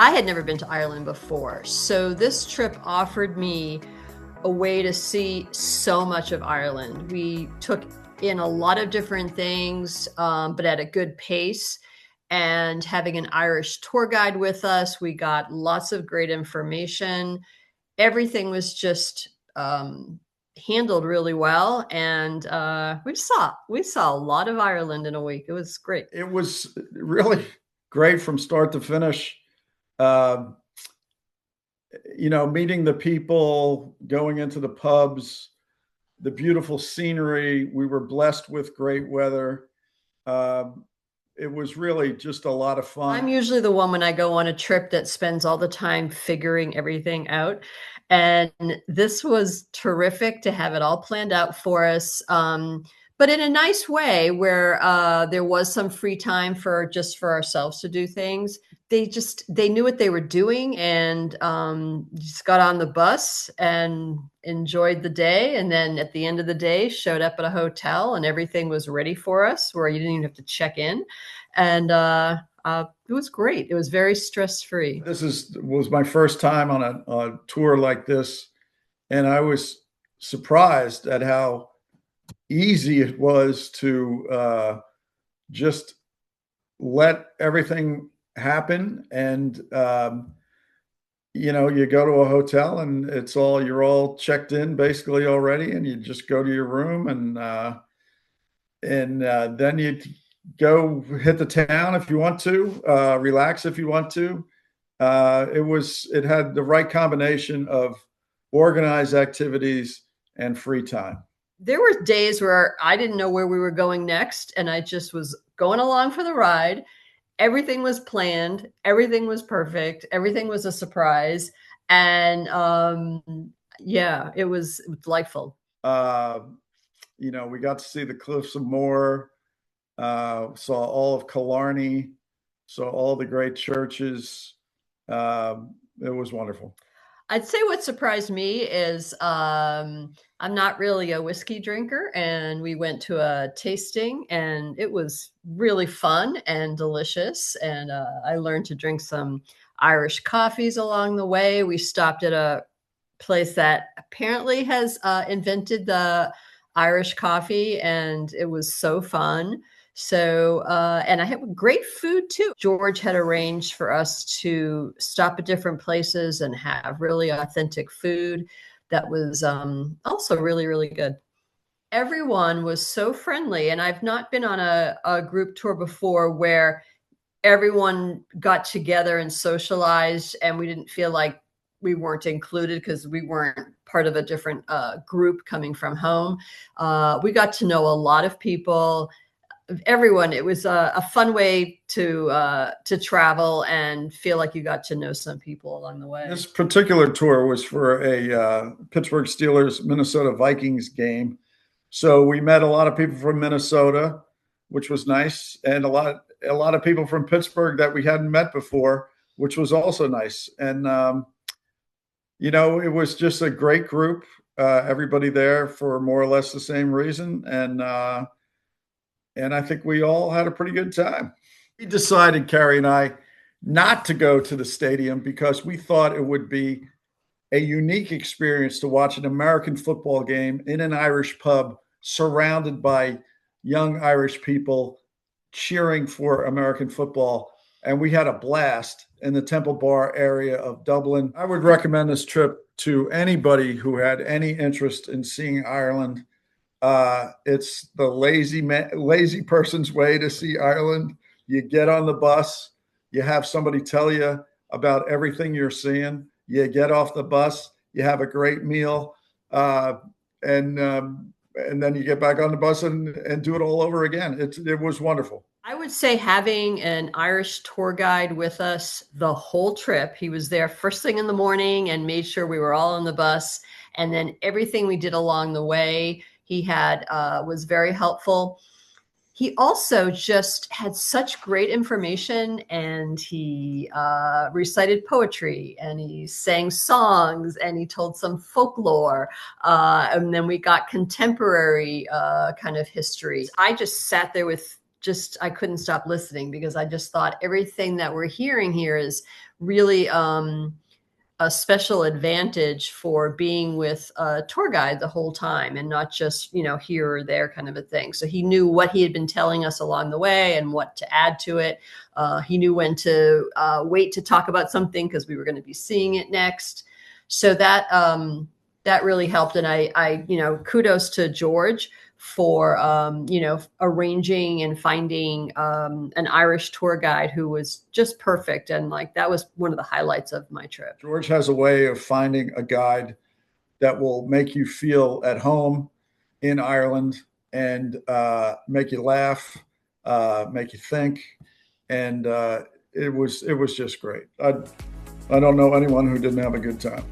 I had never been to Ireland before, so this trip offered me a way to see so much of Ireland. We took in a lot of different things, but at a good pace. And having an Irish tour guide with us, we got lots of great information. Everything was just handled really well, and we saw a lot of Ireland in a week. It was great. It was really great from start to finish. Uh, meeting the people, going into the pubs, the beautiful scenery. We were blessed with great weather. It was really just a lot of fun. I'm usually the one when I go on a trip that spends all the time figuring everything out. And this was terrific to have it all planned out for us. But in a nice way where there was some free time for ourselves to do things. They knew what they were doing, and just got on the bus and enjoyed the day. And then at the end of the day, showed up at a hotel and everything was ready for us where you didn't even have to check in. And it was great. It was very stress-free. Was my first time on a tour like this, and I was surprised at how easy it was to just let everything happen. And you go to a hotel and you're all checked in basically already, and you just go to your room, and then you go hit the town if you want to, relax if you want to. It had the right combination of organized activities and free time. There were days where I didn't know where we were going next, and I just was going along for the ride. Everything was planned. Everything was perfect. Everything was a surprise. And it was delightful. We got to see the Cliffs of Moher, saw all of Killarney, saw all the great churches. It was wonderful. I'd say what surprised me is I'm not really a whiskey drinker, and we went to a tasting, and it was really fun and delicious. And I learned to drink some Irish coffees along the way. We stopped at a place that apparently has invented the Irish coffee, and it was so fun. So, and I had great food too. George had arranged for us to stop at different places and have really authentic food that was also really, really good. Everyone was so friendly, and I've not been on a group tour before where everyone got together and socialized, and we didn't feel like we weren't included because we weren't part of a different group coming from home. We got to know a lot of people. Everyone. It was a fun way to travel and feel like you got to know some people along the way. This particular tour was for a Pittsburgh Steelers Minnesota Vikings game. So we met a lot of people from Minnesota, which was nice, and a lot of people from Pittsburgh that we hadn't met before, which was also nice. And it was just a great group. Everybody there for more or less the same reason, and I think we all had a pretty good time. We decided, Carrie and I, not to go to the stadium because we thought it would be a unique experience to watch an American football game in an Irish pub surrounded by young Irish people cheering for American football. And we had a blast in the Temple Bar area of Dublin. I would recommend this trip to anybody who had any interest in seeing Ireland. It's the lazy person's way to see Ireland. You get on the bus, you have somebody tell you about everything you're seeing. You get off the bus, you have a great meal, and then you get back on the bus and do it all over again. It was wonderful. I would say having an Irish tour guide with us the whole trip. He was there first thing in the morning and made sure we were all on the bus, and then everything we did along the way. He was very helpful. He also just had such great information, and he recited poetry, and he sang songs, and he told some folklore. And then we got contemporary kind of history. I just sat there I couldn't stop listening because I just thought everything that we're hearing here is really a special advantage for being with a tour guide the whole time and not just, here or there kind of a thing. So he knew what he had been telling us along the way and what to add to it. He knew when to wait to talk about something because we were going to be seeing it next. So that really helped. And I kudos to George for arranging and finding an Irish tour guide who was just perfect, and like that was one of the highlights of my trip. George has a way of finding a guide that will make you feel at home in Ireland and make you laugh, make you think, and it was just great. I don't know anyone who didn't have a good time.